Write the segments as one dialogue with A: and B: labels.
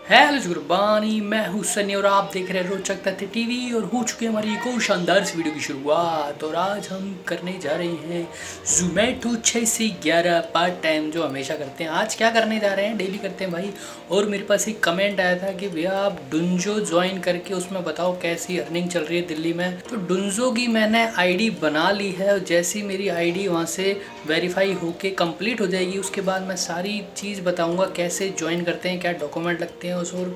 A: Hello Gurbani, मैं हूँ सनी और आप देख रहे हैं रोचक तथ्य टीवी। और हो चुकी है हमारी एक और शानदार सी वीडियो की शुरुआत। और आज हम करने जा रहे हैं जोमेटो 6 से 11 पार्ट टाइम, जो हमेशा करते हैं। आज क्या करने जा रहे हैं, डेली करते हैं भाई। और मेरे पास एक कमेंट आया था कि भैया आप डुंजो ज्वाइन करके उसमें बताओ कैसी अर्निंग चल रही है दिल्ली में। तो डुंजो की मैंने आई बना ली है, और जैसी मेरी आई वहाँ से वेरीफाई होके कंप्लीट हो जाएगी, उसके बाद मैं सारी चीज़ बताऊंगा कैसे ज्वाइन करते हैं, क्या डॉक्यूमेंट लगते हैं उस, और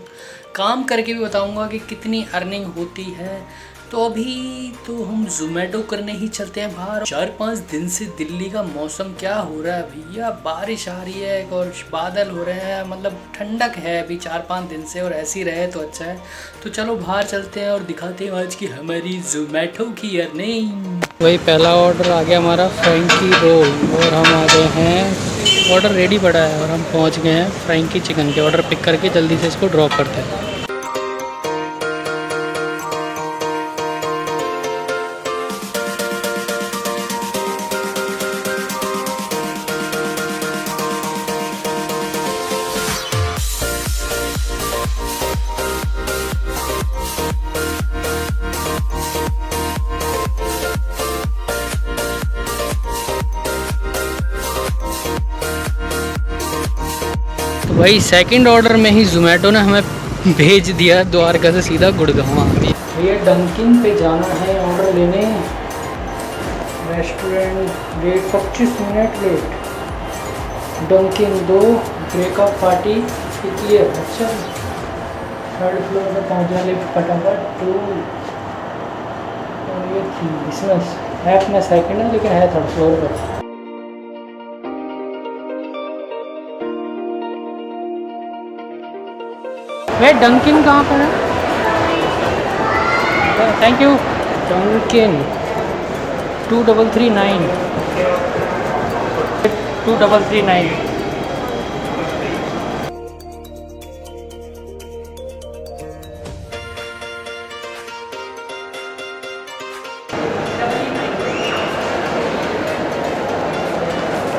A: काम करके भी बताऊंगा कि कितनी अर्निंग होती है। तो अभी तो हम जोमेटो करने ही चलते हैं बाहर। 4-5 दिन से दिल्ली का मौसम क्या हो रहा है भैया, बारिश आ रही है और बादल हो रहे हैं, मतलब ठंडक है अभी 4-5 दिन से, और ऐसी रहे तो अच्छा है। तो चलो बाहर चलते हैं और दिखाते हैं आज की हमारी जोमेटो की अर्निंग। वही पहला ऑर्डर आ गया हमारा, फ्रैंकी रोल, और हम आ गए हैं, ऑर्डर रेडी पड़ा है और हम पहुंच गए हैं फ्रैंकी चिकन के। ऑर्डर पिक करके जल्दी से इसको ड्रॉप करते हैं। तो भाई सेकंड ऑर्डर में ही जोमेटो ने हमें भेज दिया द्वारका से सीधा गुड़गांव। भैया डंकिन पे जाना है ऑर्डर लेने, restaurant late 25 minute late. Dunkin 2 breakup party clear. अच्छा, 3rd फ्लोर पर पहुँचना, लिफ्ट फटाफट 2 और ये 3। इसमें ऐप में सेकंड है लेकिन है 3rd फ्लोर पर। वे डंकिन कहाँ पर है? Thank you. डंकिन 2339 2339।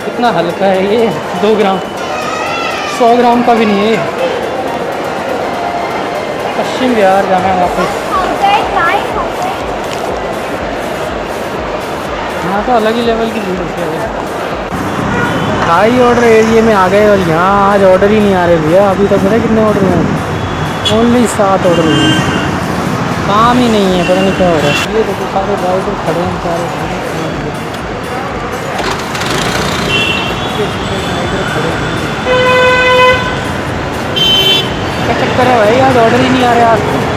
A: कितना हल्का है ये, 2 ग्राम, 100 ग्राम का भी नहीं है। पश्चिम बिहार जाना है वापस। यहाँ तो अलग ही लेवल की भीड़ होती है। हाई ऑर्डर एरिया में आ गए और यहाँ आज ऑर्डर ही नहीं आ रहे भैया। अभी तक पता कितने ऑर्डर हुए? ओनली 7 ऑर्डर हुए। काम ही नहीं है, पता नहीं क्या हो रहा है। ये देखो सारे ड्राइवर खड़े हैं, सारे क्या चक्कर है भाई, आज ऑर्डर ही नहीं आ रहे आपको।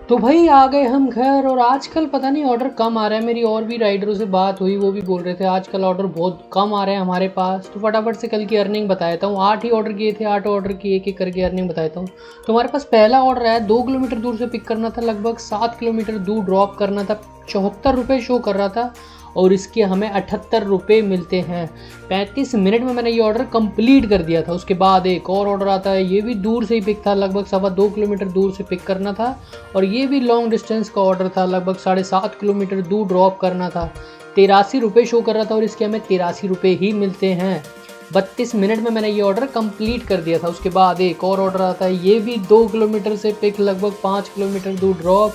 A: तो भाई आ गए हम घर, और आजकल पता नहीं ऑर्डर कम आ रहा है। मेरी और भी राइडरों से बात हुई, वो भी बोल रहे थे आजकल ऑर्डर बहुत कम आ रहे हैं हमारे पास। तो फटाफट से कल की अर्निंग बताता हूँ। 8 ही ऑर्डर किए थे, 8 ऑर्डर की एक करके अर्निंग बताता हूँ। तो हमारे पास पहला ऑर्डर है, 2 किलोमीटर दूर से पिक करना था, लगभग 7 किलोमीटर दूर ड्रॉप करना था। 74 रुपये शो कर रहा था और इसके हमें 78 रुपये मिलते हैं। 35 मिनट में मैंने ये ऑर्डर कंप्लीट कर दिया था। उसके बाद एक और ऑर्डर आता है, ये भी दूर से ही पिक था, लगभग 2.25 किलोमीटर दूर से पिक करना था, और ये भी लॉन्ग डिस्टेंस का ऑर्डर था, लगभग 7.5 किलोमीटर दूर ड्रॉप करना था। 83 रुपये शो कर रहा था और इसके हमें 83 रुपये ही मिलते हैं। 32 मिनट में मैंने ये ऑर्डर कंप्लीट कर दिया था। उसके बाद एक और ऑर्डर आता है, ये भी 2 किलोमीटर से पिक, लगभग 5 किलोमीटर दूर ड्रॉप।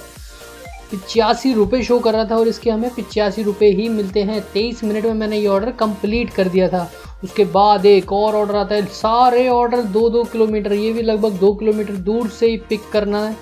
A: 85 रुपये शो कर रहा था और इसके हमें 85 रुपये ही मिलते हैं। 23 मिनट में मैंने ये ऑर्डर कंप्लीट कर दिया था। उसके बाद एक और ऑर्डर आता है, सारे ऑर्डर 2-2 किलोमीटर, ये भी लगभग 2 किलोमीटर दूर से ही पिक करना है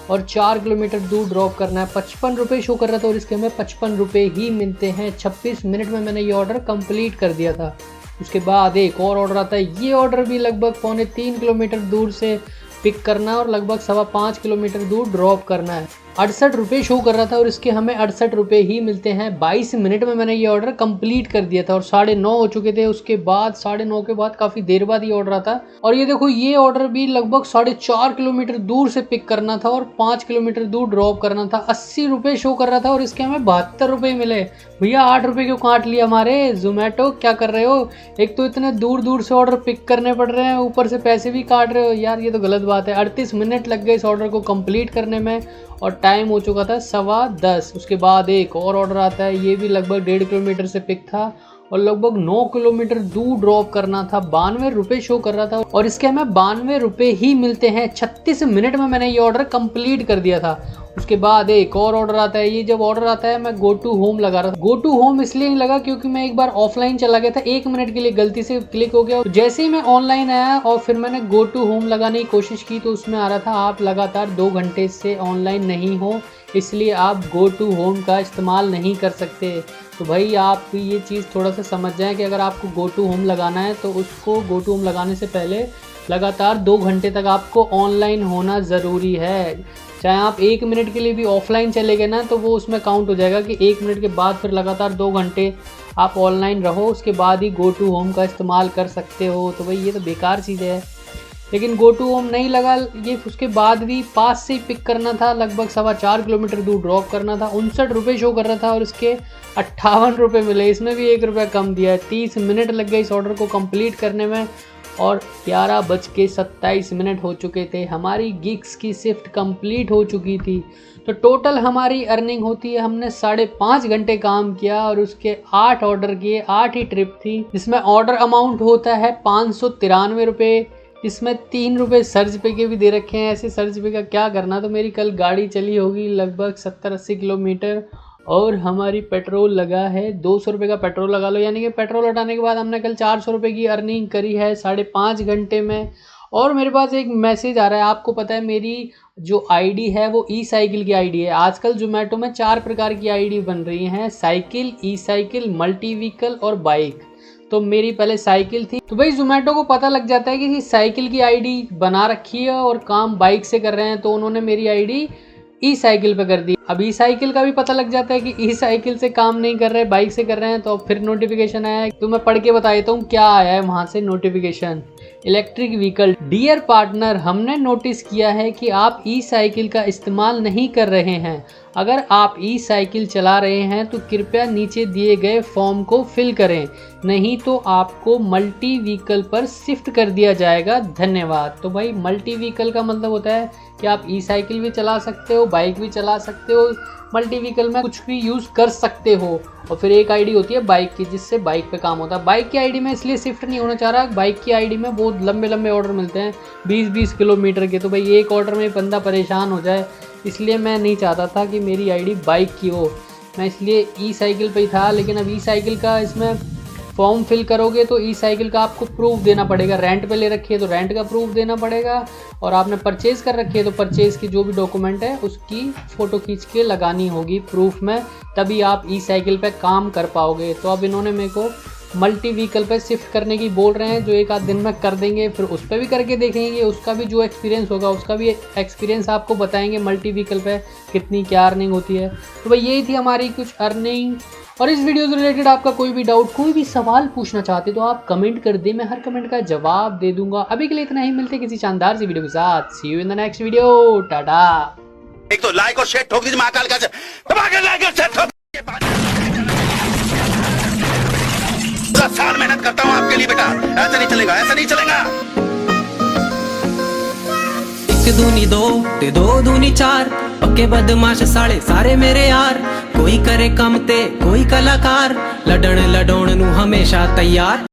A: और 4 किलोमीटर दूर ड्रॉप करना है। 55 रुपये शो कर रहा था और इसके हमें 55 रुपये ही मिलते हैं। 26 मिनट में मैंने ये ऑर्डर कंप्लीट कर दिया था। उसके बाद एक और ऑर्डर आता है, ये ऑर्डर भी लगभग 2.25 किलोमीटर दूर से पिक करना है और लगभग 5.25 किलोमीटर दूर ड्रॉप करना है। 68 रुपये शो कर रहा था और इसके हमें 68 रुपये ही मिलते हैं। 22 मिनट में मैंने ये ऑर्डर कंप्लीट कर दिया था और 9:30 हो चुके थे। उसके बाद 9:30 के बाद काफ़ी देर बाद ये ऑर्डर आता। और ये देखो, ये ऑर्डर भी लगभग 4.5 किलोमीटर दूर से पिक करना था और 5 किलोमीटर दूर ड्रॉप करना था। 80 रुपये शो कर रहा था और इसके हमें 72 रुपये मिले। भैया 8 रुपये क्यों काट लिया हमारे? जोमेटो क्या कर रहे हो? एक तो इतने दूर दूर से ऑर्डर पिक करने पड़ रहे हैं, ऊपर से पैसे भी काट रहे हो यार, ये तो गलत बात है। 38 मिनट लग गए इस ऑर्डर को कंप्लीट करने में और टाइम हो चुका था 10:15। उसके बाद एक और ऑर्डर आता है, ये भी लगभग 1.5 किलोमीटर से पिक था और लगभग 9 किलोमीटर दूर ड्रॉप करना था। 92 रुपये शो कर रहा था और इसके हमें 92 रुपये ही मिलते हैं। 36 मिनट में मैंने ये ऑर्डर कंप्लीट कर दिया था। उसके बाद एक और ऑर्डर आता है। ये जब ऑर्डर आता है, मैं गो टू होम लगा रहा था। गो टू होम इसलिए नहीं लगा क्योंकि मैं एक बार ऑफलाइन चला गया था, 1 मिनट के लिए गलती से क्लिक हो गया। जैसे ही मैं ऑनलाइन आया और फिर मैंने गो टू होम लगाने की कोशिश की तो उसमें आ रहा था आप लगातार 2 घंटे से ऑनलाइन नहीं हो, इसलिए आप गो टू होम का इस्तेमाल नहीं कर सकते। तो भाई आप ये चीज़ थोड़ा सा समझ जाएं कि अगर आपको गो टू होम लगाना है तो उसको गो टू होम लगाने से पहले लगातार 2 घंटे तक आपको ऑनलाइन होना ज़रूरी है। चाहे आप 1 मिनट के लिए भी ऑफलाइन चले गए ना तो वो उसमें काउंट हो जाएगा कि 1 मिनट के बाद फिर लगातार 2 घंटे आप ऑनलाइन रहो, उसके बाद ही गो टू होम का इस्तेमाल कर सकते हो। तो भाई ये तो बेकार चीज़ है। लेकिन गो टू होम नहीं लगा ये, उसके बाद भी पास से ही पिक करना था, लगभग 4.25 किलोमीटर दूर ड्रॉप करना था। 59 रुपये शो कर रहा था और इसके 58 रुपये मिले, इसमें भी 1 रुपया कम दिया है। 30 मिनट लग गए इस ऑर्डर को कंप्लीट करने में और 11:27 हो चुके थे। हमारी गिग्स की शिफ्ट कंप्लीट हो चुकी थी। तो टोटल हमारी अर्निंग होती है, हमने 5.5 घंटे काम किया और उसके 8 ऑर्डर किए, 8 ही ट्रिप थी, जिसमें ऑर्डर अमाउंट होता है 593 रुपये। इसमें 3 रुपये सर्ज पे के भी दे रखे हैं। ऐसे सर्ज पे का क्या करना। तो मेरी कल गाड़ी चली होगी लगभग 70-80 किलोमीटर और हमारी पेट्रोल लगा है 200 रुपये का पेट्रोल लगा लो, यानी कि पेट्रोल हटाने के बाद हमने कल 400 रुपये की अर्निंग करी है 5.5 घंटे में। और मेरे पास एक मैसेज आ रहा है, आपको पता है मेरी जो आईडी है वो ई साइकिल की आईडी है। आजकल जोमेटो में 4 प्रकार की आईडी बन रही हैं, साइकिल, ई साइकिल, मल्टी व्हीकल और बाइक। तो मेरी पहले साइकिल थी। तो भाई जोमेटो को पता लग जाता है कि साइकिल की आईडी बना रखी है और काम बाइक से कर रहे हैं, तो उन्होंने मेरी आईडी ई साइकिल पे कर दी। अब ई साइकिल का भी पता लग जाता है कि ई साइकिल से काम नहीं कर रहे, बाइक से कर रहे हैं। तो फिर नोटिफिकेशन आया, तो मैं पढ़ के बता देता हूँ क्या आया है वहाँ से notification. Electric vehicle, dear partner, हमने नोटिस किया है कि आप ई साइकिल का इस्तेमाल नहीं कर रहे हैं। अगर आप ई साइकिल चला रहे हैं तो कृपया नीचे दिए गए फॉर्म को फिल करें, नहीं तो आपको मल्टी व्हीकल पर शिफ्ट कर दिया जाएगा। धन्यवाद। तो भाई मल्टी व्हीकल का मतलब होता है कि आप ई साइकिल भी चला सकते हो, बाइक भी चला सकते हो, मल्टी व्हीकल में कुछ भी यूज़ कर सकते हो। और फिर एक आईडी होती है बाइक की, जिससे बाइक पे काम होता है। बाइक की आईडी में इसलिए शिफ्ट नहीं होना चाह रहा, बाइक की आईडी में बहुत लंबे लंबे ऑर्डर मिलते हैं 20-20 किलोमीटर के। तो भाई एक ऑर्डर में बंदा परेशान हो जाए, इसलिए मैं नहीं चाहता था कि मेरी आईडी बाइक की हो। मैं इसलिए ई साइकिल पे ही था। लेकिन अब ई साइकिल का इसमें फॉर्म फिल करोगे तो ई साइकिल का आपको प्रूफ देना पड़ेगा। रेंट पे ले रखी है तो रेंट का प्रूफ देना पड़ेगा, और आपने परचेज़ कर रखी है तो परचेज़ की जो भी डॉक्यूमेंट है उसकी फ़ोटो खींच के लगानी होगी प्रूफ में, तभी आप ई साइकिल पे काम कर पाओगे। तो अब इन्होंने मेरे को मल्टी व्हीकल पे शिफ्ट करने की बोल रहे हैं, जो 1 आध दिन में कर देंगे। फिर उस पर भी करके देखेंगे, उसका भी जो एक्सपीरियंस होगा उसका भी एक्सपीरियंस आपको बताएंगे मल्टी व्हीकल पे कितनी क्या अर्निंग होती है। तो भाई यही थी हमारी कुछ अर्निंग। और इस वीडियो से रिलेटेड आपका कोई भी डाउट, कोई भी सवाल पूछना चाहते तो आप कमेंट कर दे, मैं हर कमेंट का जवाब दे दूंगा। अभी के लिए इतना ही, मिलते किसी शानदार सी वीडियो के साथ। See you in the next video, tata.
B: एक तो लाइक और शेयर ठोक दीजिए महाकाल का, दबा के लाइक और शेयर ठोक। पूरा साल मेहनत करता हूँ आपके लिए बेटा, ऐसा नहीं चलेगा, ऐसा नहीं चलेगा।
C: 1 दूनी 2 ते 2 दूनी 4, पक्के बदमाश साले सारे मेरे यार। कोई करे कम ते कोई कलाकार, लड़न लडोण नू हमेशा तैयार।